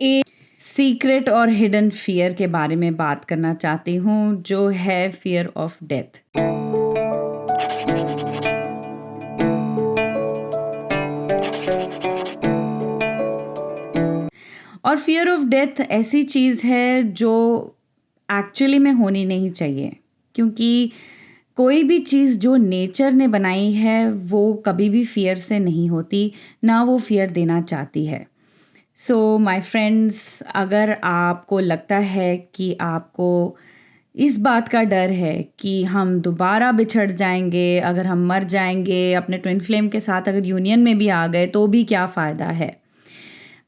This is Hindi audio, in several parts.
एक सीक्रेट और हिडन फियर के बारे में बात करना चाहती हूँ, जो है फियर ऑफ डेथ। और फियर ऑफ डेथ ऐसी चीज़ है जो एक्चुअली में होनी नहीं चाहिए, क्योंकि कोई भी चीज़ जो नेचर ने बनाई है वो कभी भी फियर से नहीं होती, ना वो फियर देना चाहती है। सो माय फ्रेंड्स, अगर आपको लगता है कि आपको इस बात का डर है कि हम दोबारा बिछड़ जाएंगे, अगर हम मर जाएंगे, अपने ट्विन फ्लेम के साथ अगर यूनियन में भी आ गए तो भी क्या फ़ायदा है।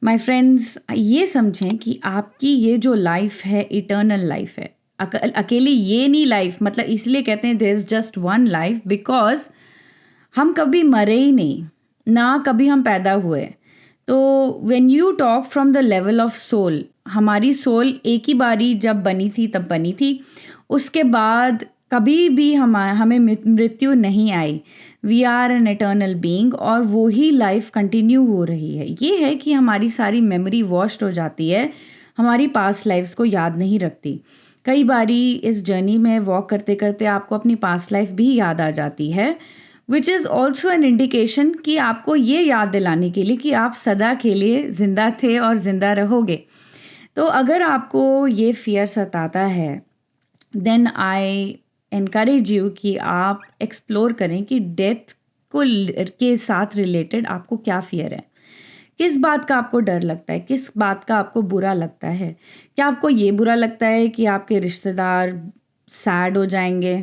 माय फ्रेंड्स, ये समझें कि आपकी ये जो लाइफ है इटर्नल लाइफ है। अकेली ये नहीं लाइफ, मतलब इसलिए कहते हैं there is just one life, because हम कभी मरे ही नहीं, ना कभी हम पैदा हुए। तो when you talk from the level of soul, हमारी सोल एक ही बारी जब बनी थी तब बनी थी, उसके बाद कभी भी हमें मृत्यु नहीं आई। We are an eternal being, और वो ही लाइफ कंटिन्यू हो रही है। ये है कि हमारी सारी मेमोरी वॉश्ड हो जाती है, हमारी पास्ट लाइफ्स को याद नहीं रखती। कई बारी इस जर्नी में वॉक करते करते आपको अपनी पास्ट लाइफ भी याद आ जाती है, which is also an indication कि आपको ये याद दिलाने के लिए कि आप सदा के लिए ज़िंदा थे और ज़िंदा रहोगे। तो अगर आपको ये फियर सताता है, देन आई एनकरेज यू कि आप एक्सप्लोर करें कि डेथ के साथ रिलेटेड आपको क्या फियर है। किस बात का आपको डर लगता है, किस बात का आपको बुरा लगता है। क्या आपको ये बुरा लगता है कि आपके रिश्तेदार सैड हो जाएंगे,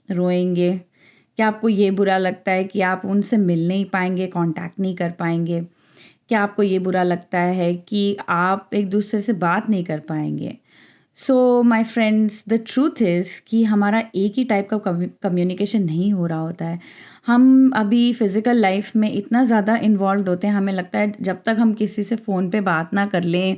रोएंगे? क्या आपको ये बुरा लगता है कि आप उनसे मिल नहीं पाएंगे, कांटेक्ट नहीं कर पाएंगे? क्या आपको ये बुरा लगता है कि आप एक दूसरे से बात नहीं कर पाएंगे? So my friends, the truth is कि हमारा एक ही टाइप का कम्युनिकेशन नहीं हो रहा होता है। हम अभी फ़िज़िकल लाइफ में इतना ज़्यादा इन्वॉल्व होते हैं, हमें लगता है जब तक हम किसी से फ़ोन पे बात ना कर लें,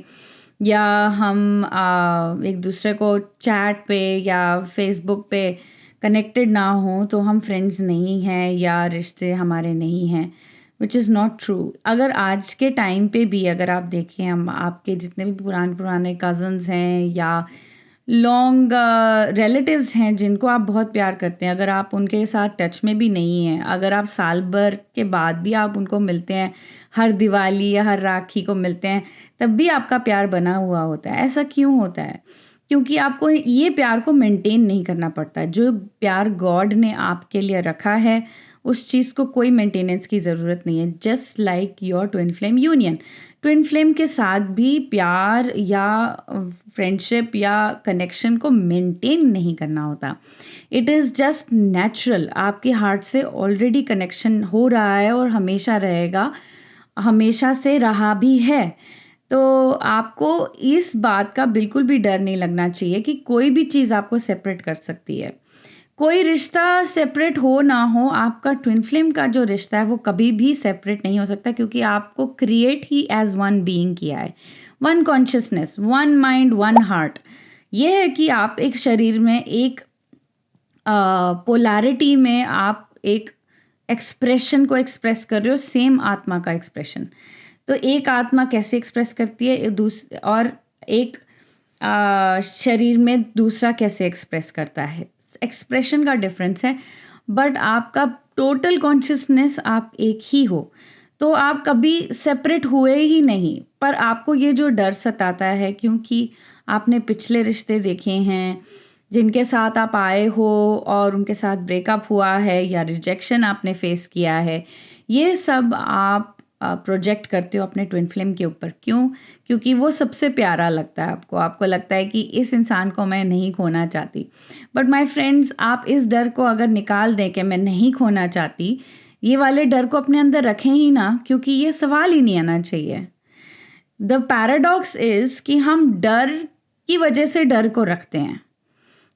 या हम एक दूसरे को चैट पे या फेसबुक पे कनेक्टेड ना हो, तो हम फ्रेंड्स नहीं हैं या रिश्ते हमारे नहीं हैं, विच इज़ नॉट ट्रू। अगर आज के टाइम पे भी अगर आप देखें, हम आपके जितने भी पुराने कज़न्स हैं या लॉन्ग रिलेटिव्स हैं जिनको आप बहुत प्यार करते हैं, अगर आप उनके साथ टच में भी नहीं हैं, अगर आप साल भर के बाद भी आप उनको मिलते हैं, हर दिवाली या हर राखी को मिलते हैं, तब भी आपका प्यार बना हुआ होता है। ऐसा क्यों होता है? क्योंकि आपको ये प्यार को मेंटेन नहीं करना पड़ता। जो प्यार गॉड ने आपके लिए रखा है, उस चीज़ को कोई मेंटेनेंस की ज़रूरत नहीं है। Just like your twin flame union, twin flame के साथ भी प्यार या फ्रेंडशिप या कनेक्शन को मेंटेन नहीं करना होता। इट इज़ जस्ट नेचुरल, आपके हार्ट से ऑलरेडी कनेक्शन हो रहा है और हमेशा रहेगा, हमेशा से रहा भी है। तो आपको इस बात का बिल्कुल भी डर नहीं लगना चाहिए कि कोई भी चीज़ आपको सेपरेट कर सकती है। कोई रिश्ता सेपरेट हो ना हो, आपका ट्विन फ्लेम का जो रिश्ता है वो कभी भी सेपरेट नहीं हो सकता, क्योंकि आपको क्रिएट ही एज वन बीइंग किया है। One consciousness, one mind, one heart. ये है कि आप एक शरीर में एक पोलैरिटी में आप एक एक्सप्रेशन को एक्सप्रेस कर रहे हो, सेम आत्मा का एक्सप्रेशन। तो एक आत्मा कैसे एक्सप्रेस करती है और एक शरीर में दूसरा कैसे एक्सप्रेस करता है, एक्सप्रेशन का डिफरेंस है, बट आपका टोटल कॉन्शियसनेस आप एक ही हो। तो आप कभी सेपरेट हुए ही नहीं। पर आपको ये जो डर सताता है, क्योंकि आपने पिछले रिश्ते देखे हैं जिनके साथ आप आए हो और उनके साथ ब्रेकअप हुआ है या रिजेक्शन आपने फेस किया है, ये सब आप प्रोजेक्ट करते हो अपने ट्विन फ्लेम के ऊपर। क्यों? क्योंकि वो सबसे प्यारा लगता है आपको। आपको लगता है कि इस इंसान को मैं नहीं खोना चाहती। बट माय फ्रेंड्स, आप इस डर को अगर निकाल दें कि मैं नहीं खोना चाहती, ये वाले डर को अपने अंदर रखें ही ना, क्योंकि ये सवाल ही नहीं आना चाहिए। द पैराडॉक्स इज़ कि हम डर की वजह से डर को रखते हैं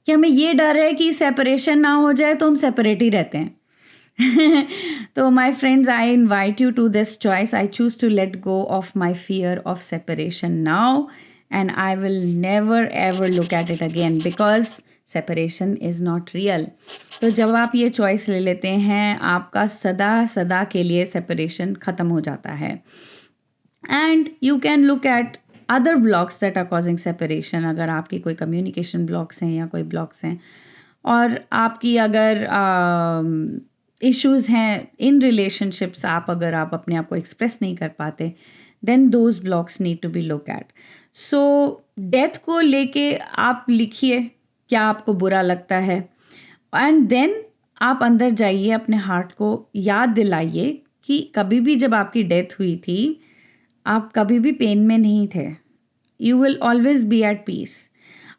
कि हमें ये डर है कि सेपरेशन ना हो जाए, तो हम सेपरेट ही रहते हैं। तो my friends, I invite you to this choice. I choose to let go of my fear of separation now, and I will never ever look at it again, because separation is not real. तो जब आप ये चॉइस ले लेते हैं, आपका सदा सदा के लिए सेपरेशन ख़त्म हो जाता है। And you can look at other blocks that are causing separation, अगर आपकी कोई कम्युनिकेशन ब्लॉक्स हैं या कोई ब्लॉक्स हैं, और आपकी अगर इश्यूज़ हैं इन रिलेशनशिप्स, अगर आप अपने आप को एक्सप्रेस नहीं कर पाते, then those blocks need to be look at. So death को लेके आप लिखिए क्या आपको बुरा लगता है, एंड देन आप अंदर जाइए, अपने हार्ट को याद दिलाइए कि कभी भी जब आपकी डेथ हुई थी, आप कभी भी पेन में नहीं थे. You will always be at peace.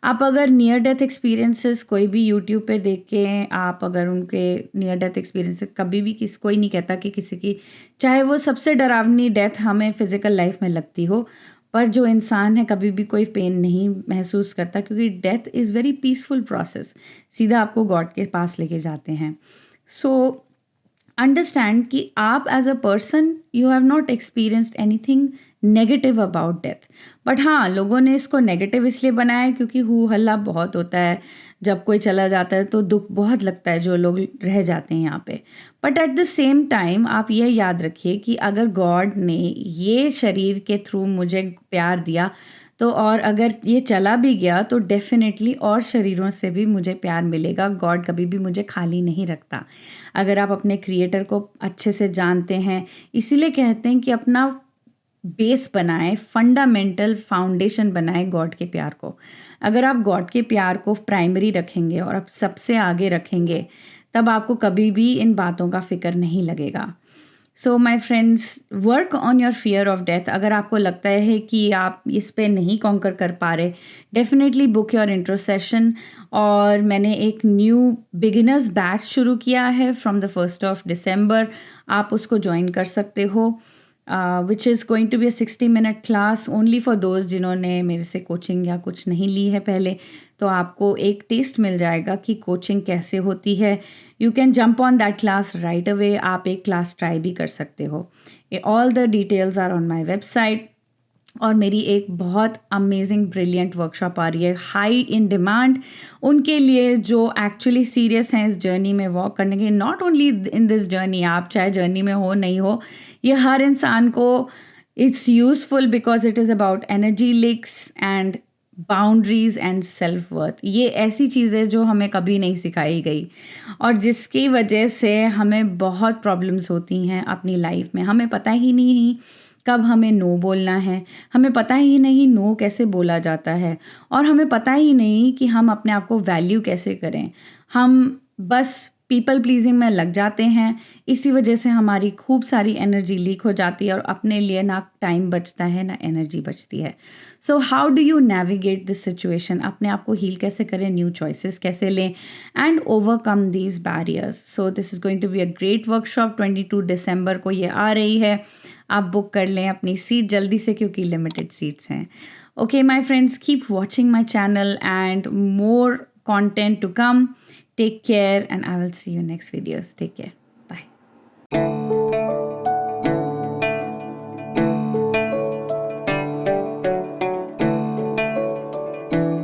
आप अगर नियर डेथ एक्सपीरियंसेस कोई भी यूट्यूब पे देख के, आप अगर उनके नियर डेथ एक्सपीरियंसेस, कभी भी कोई नहीं कहता कि किसी की, चाहे वो सबसे डरावनी डेथ हमें फिजिकल लाइफ में लगती हो, पर जो इंसान है कभी भी कोई पेन नहीं महसूस करता, क्योंकि death is very peaceful process. सीधा आपको गॉड के पास लेके जाते हैं. सो अंडरस्टैंड कि आप as a person you have not experienced anything negative about death. But हाँ, लोगों ने इसको नेगेटिव इसलिए बनाया है क्योंकि हू हल्ला बहुत होता है, जब कोई चला जाता है तो दुख बहुत लगता है जो लोग रह जाते हैं यहाँ पे. But at the same time आप ये याद रखिए कि अगर गॉड ने ये शरीर के थ्रू मुझे प्यार दिया, तो और अगर ये चला भी गया तो डेफिनेटली और शरीरों से भी मुझे प्यार मिलेगा. गॉड कभी भी मुझे खाली नहीं रखता. अगर आप अपने क्रिएटर को अच्छे से जानते हैं, इसीलिए कहते हैं कि अपना बेस बनाएं, फंडामेंटल फाउंडेशन बनाएं गॉड के प्यार को. अगर आप गॉड के प्यार को प्राइमरी रखेंगे और आप सबसे आगे रखेंगे, तब आपको कभी भी इन बातों का फिक्र नहीं लगेगा. So my friends, work on your fear of death. अगर आपको लगता है कि आप इस पे नहीं कॉन्कर कर पा रहे, definitely book your intro session. और मैंने एक न्यू बिगिनर्स बैच शुरू किया है फ्रॉम द 1st December. आप उसको ज्वाइन कर सकते हो, which is going to be a 60-minute class only for those जिन्होंने मेरे से कोचिंग या कुछ नहीं ली है पहले. तो आपको एक टेस्ट मिल जाएगा कि कोचिंग कैसे होती है. You can jump on that class right away. आप एक क्लास ट्राई भी कर सकते हो. All the details are on my website. और मेरी एक बहुत अमेजिंग ब्रिलियंट वर्कशॉप आ रही है, हाई इन डिमांड, उनके लिए जो एक्चुअली सीरियस हैं इस जर्नी में वॉक करने के. Not only in this journey, आप चाहे जर्नी में हो नहीं हो, ये हर इंसान को it's useful because it is about energy leaks and boundaries and self worth. ये ऐसी चीज़ें जो हमें कभी नहीं सिखाई गई और जिसकी वजह से हमें बहुत प्रॉब्लम्स होती हैं अपनी लाइफ में. हमें पता ही नहीं कब हमें नो बोलना है, हमें पता ही नहीं नो कैसे बोला जाता है, और हमें पता ही नहीं कि हम अपने आप को वैल्यू कैसे करें. हम बस पीपल प्लीजिंग में लग जाते हैं. इसी वजह से हमारी खूब सारी एनर्जी लीक हो जाती है और अपने लिए ना टाइम बचता है ना एनर्जी बचती है. So how do you navigate this situation? अपने आप को हील कैसे करें, न्यू चॉइसेस कैसे लें and overcome these barriers. So this is going to be a great workshop. 22 December को ये आ रही है. आप बुक कर लें अपनी सीट जल्दी से क्योंकि लिमिटेड सीट्स हैं. Okay my friends, keep watching my channel and more content to come. Take care and I will see you next videos. Take care.